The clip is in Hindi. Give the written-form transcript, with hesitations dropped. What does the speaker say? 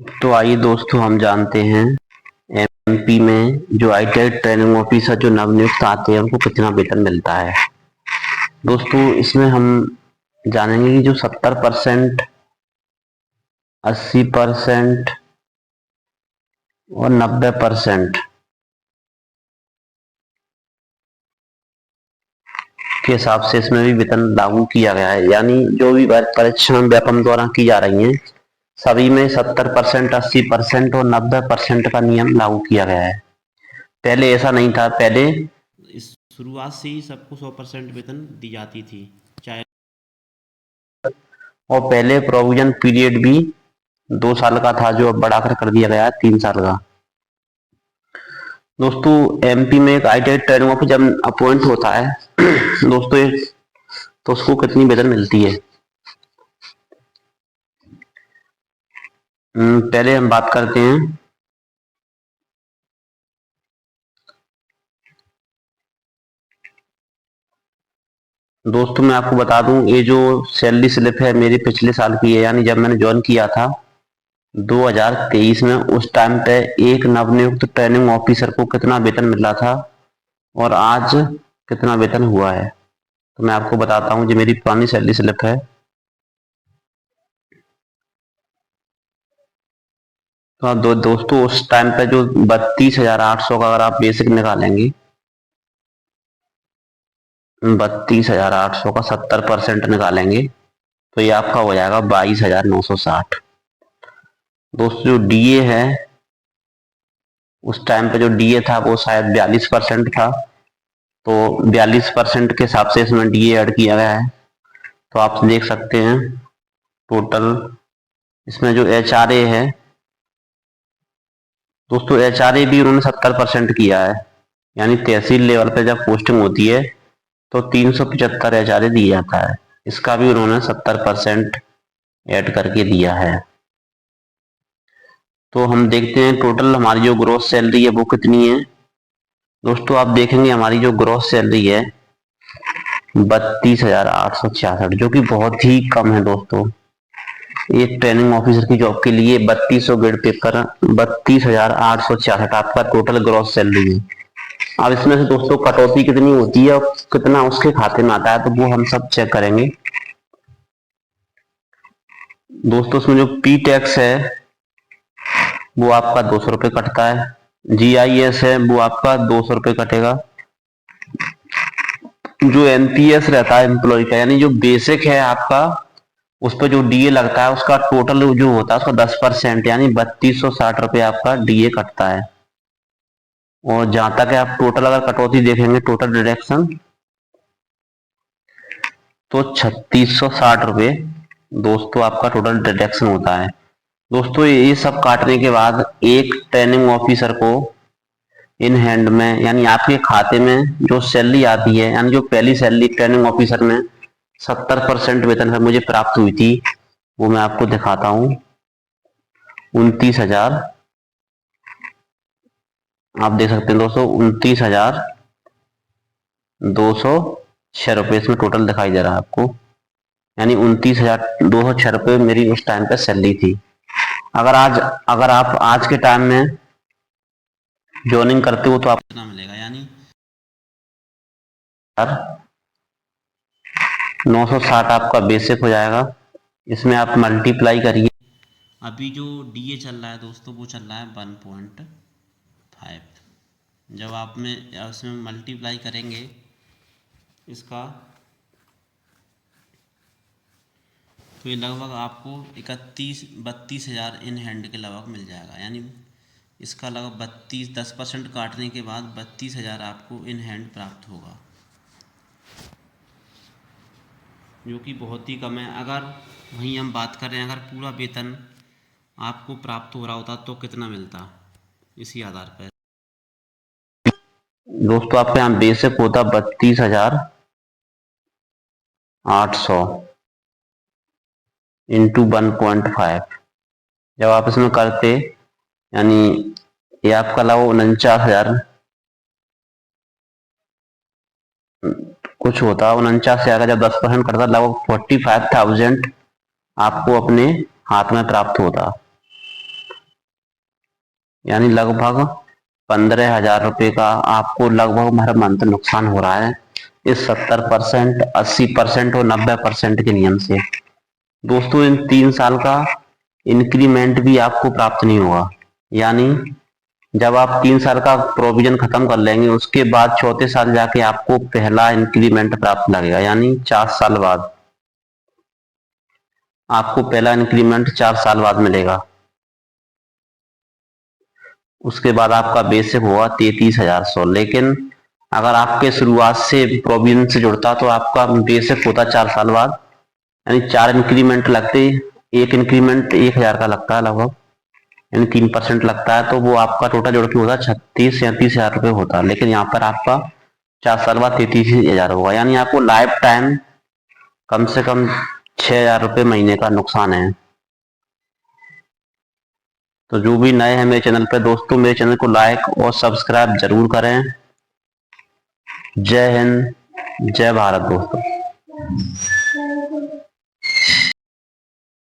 तो आइए दोस्तों हम जानते हैं एमपी में जो आईटीआई ट्रेनिंग ऑफिसर जो नवनियुक्त आते हैं उनको कितना वेतन मिलता है। दोस्तों इसमें हम जानेंगे कि जो 70%, 80% और 90% के हिसाब से इसमें भी वेतन लागू किया गया है। यानी जो भी परीक्षाएं व्यापम द्वारा की जा रही हैं सभी में 70%, 80% और 90% का नियम लागू किया गया है। पहले ऐसा नहीं था। पहले इस शुरुआत से ही सबको 100% वेतन दी जाती थी, चाहे और पहले प्रोविजन पीरियड भी 2 साल का था जो अब बढ़ाकर कर दिया गया है 3 साल का। दोस्तों एमपी में एक आईटीआई ट्रेनिंग ऑफिसर जब अपॉइंट होता है दोस्तों तो उसको कितनी वेतन मिलती है। पहले हम बात करते हैं दोस्तों, मैं आपको बता दूं ये जो सैलरी स्लिप है मेरी पिछले साल की है। यानी जब मैंने ज्वाइन किया था 2023 में, उस टाइम पे एक नवनियुक्त ट्रेनिंग ऑफिसर को कितना वेतन मिला था और आज कितना वेतन हुआ है। तो मैं आपको बताता हूँ जो मेरी पुरानी सैलरी स्लिप है। तो आप दोस्तों उस टाइम पे जो 32,800 का अगर आप बेसिक निकालेंगे, 32,800 का 70% निकालेंगे तो ये आपका हो जाएगा 22,960। दोस्तों जो डीए है, उस टाइम पे जो डीए था वो शायद 42% था। तो 42% के हिसाब से इसमें डीए ऐड किया गया है। तो आप देख सकते हैं टोटल इसमें जो एचआरए है, दोस्तों एचआरए भी उन्होंने 70% किया है। यानी तहसील लेवल पे जब पोस्टिंग होती है तो 375 एचआरए दिया जाता है। इसका भी उन्होंने 70% ऐड करके दिया है। तो हम देखते हैं टोटल हमारी जो ग्रोस सैलरी है वो कितनी है। दोस्तों आप देखेंगे हमारी जो ग्रोस सैलरी है 32,866, जो कि बहुत ही कम है दोस्तों। एक ट्रेनिंग ऑफिसर की जॉब के लिए 3200 ग्रेड पेपर 32,866 आपका टोटल ग्रॉस सैलरी है। अब इसमें से दोस्तों कटौती कितनी होती है और कितना उसके खाते में आता है तो वो हम सब चेक करेंगे। दोस्तों उसमें जो पी टैक्स है वो आपका 200 रुपये कटता है। जीआईएस है वो आपका 200 रुपये कटेगा। जो एनपीएस रहता है एम्प्लॉय का, यानी जो बेसिक है आपका, उस पर जो डीए लगता है उसका टोटल जो होता है उसका 10%, यानी 3260 रुपये आपका डीए कटता है। और जहां तक है आप टोटल अगर कटौती देखेंगे टोटल डिडक्शन तो 3660 रुपये दोस्तों आपका टोटल डिडक्शन होता है। दोस्तों ये सब काटने के बाद एक ट्रेनिंग ऑफिसर को इन हैंड में यानी आपके खाते में जो सैलरी आती है, यानी जो पहली सैलरी ट्रेनिंग ऑफिसर में 70% वेतन पर मुझे प्राप्त हुई थी वो मैं आपको दिखाता हूँ। 29,000 आप देख सकते हैं दोस्तों, 29,206 रुपये इसमें टोटल दिखाई दे रहा है आपको। यानी 29,206 रुपये मेरी उस टाइम पे सैलरी थी। अगर आप आज के टाइम में ज्वाइनिंग करते हो तो आप कितना मिलेगा, यानी 960 आपका बेसिक हो जाएगा। इसमें आप मल्टीप्लाई करिए। अभी जो डीए चल रहा है दोस्तों वो चल रहा है 1.5। जब आप में उसमें मल्टीप्लाई करेंगे इसका तो ये लगभग आपको 32,000 इन हैंड के लगभग मिल जाएगा। यानी इसका लगभग 10% काटने के बाद 32,000 आपको इन हैंड प्राप्त होगा, जो कि बहुत ही कम है। अगर वहीं हम बात करें अगर पूरा वेतन आपको प्राप्त हो रहा होता तो कितना मिलता, इसी आधार पर दोस्तों आपके यहाँ बेसिक होता 32,800 इंटू 1.5। जब आप इसमें करते यानी ये आपका लगभग 49,000 कुछ होता। 49,000 का जब 10% करता लगभग 45,000 आपको अपने हाथ में प्राप्त होता। यानी लगभग 15,000 रुपये का आपको लगभग हर मंथ नुकसान हो रहा है इस 70%, 80% और 90% के नियम से। दोस्तों इन 3 साल का इंक्रीमेंट भी आपको प्राप्त नहीं होगा। यानी जब आप 3 साल का प्रोविजन खत्म कर लेंगे उसके बाद चौथे साल जाके आपको पहला इंक्रीमेंट प्राप्त लगेगा। यानी 4 साल बाद आपको पहला इंक्रीमेंट 4 साल बाद मिलेगा। उसके बाद आपका बेसिक होगा 33,100। लेकिन अगर आपके शुरुआत से प्रोविजन से जुड़ता तो आपका बेसिक होता 4 साल बाद, यानी 4 इंक्रीमेंट लगते, एक इंक्रीमेंट 1,000 का लगता है लगभग, यानी 3% लगता है, तो वो आपका टोटल जोड़ के होता 36-37,000 रुपये होता। लेकिन यहाँ पर आपका 4 साल बाद 33,000 होगा। यानी आपको लाइफ टाइम कम से कम 6,000 रुपये महीने का नुकसान है। तो जो भी नए हैं मेरे चैनल पे दोस्तों, मेरे चैनल को लाइक और सब्सक्राइब जरूर करें। जय हिंद, जय भारत दोस्तों।